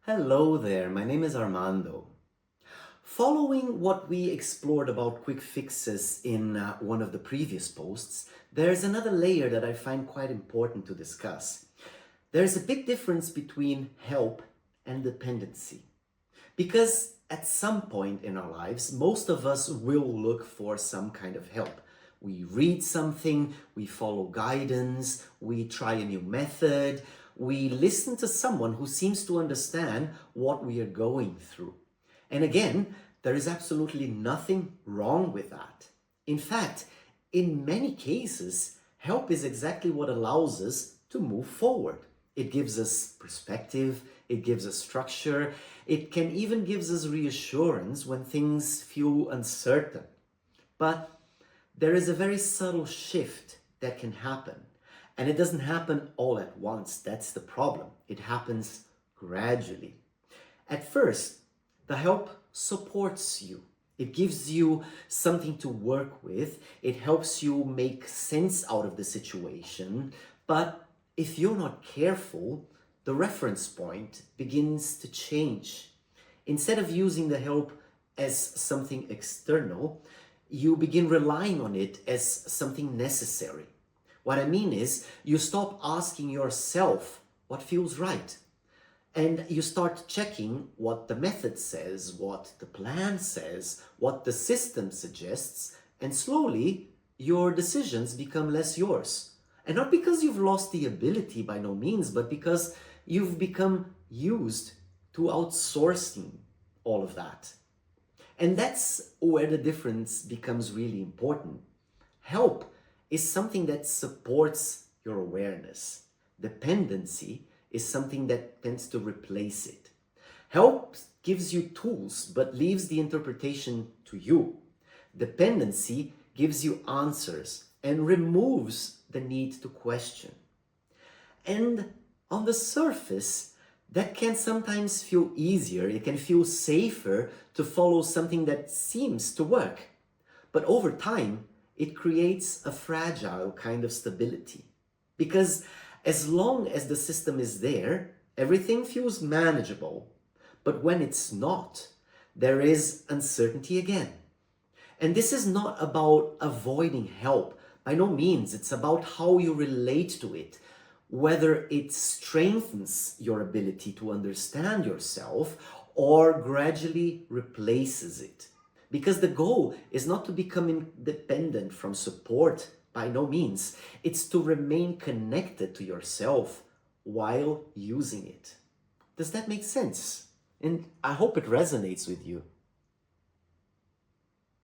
Hello there, my name is Armando. Following what we explored about quick fixes in one of the previous posts, there's another layer that I find quite important to discuss. There's a big difference between help and dependency. Because at some point in our lives, most of us will look for some kind of help. We read something, we follow guidance, we try a new method, we listen to someone who seems to understand what we are going through. And again, there is absolutely nothing wrong with that. In fact, in many cases, help is exactly what allows us to move forward. It gives us perspective, it gives us structure, it can even gives us reassurance when things feel uncertain. But there is a very subtle shift that can happen. And it doesn't happen all at once. That's the problem. It happens gradually. At first, the help supports you. It gives you something to work with. It helps you make sense out of the situation. But if you're not careful, the reference point begins to change. Instead of using the help as something external, you begin relying on it as something necessary. What I mean is, you stop asking yourself what feels right. And you start checking what the method says, what the plan says, what the system suggests, and slowly your decisions become less yours. And not because you've lost the ability by no means, but because you've become used to outsourcing all of that. And that's where the difference becomes really important. Help is something that supports your awareness. Dependency is something that tends to replace it. Help gives you tools but leaves the interpretation to you. Dependency gives you answers and removes the need to question. And on the surface, that can sometimes feel easier, it can feel safer to follow something that seems to work. But over time, it creates a fragile kind of stability. Because as long as the system is there, everything feels manageable. But when it's not, there is uncertainty again. And this is not about avoiding help. By no means, it's about how you relate to it. Whether it strengthens your ability to understand yourself or gradually replaces it. Because the goal is not to become independent from support, by no means. It's to remain connected to yourself while using it. Does that make sense? And I hope it resonates with you.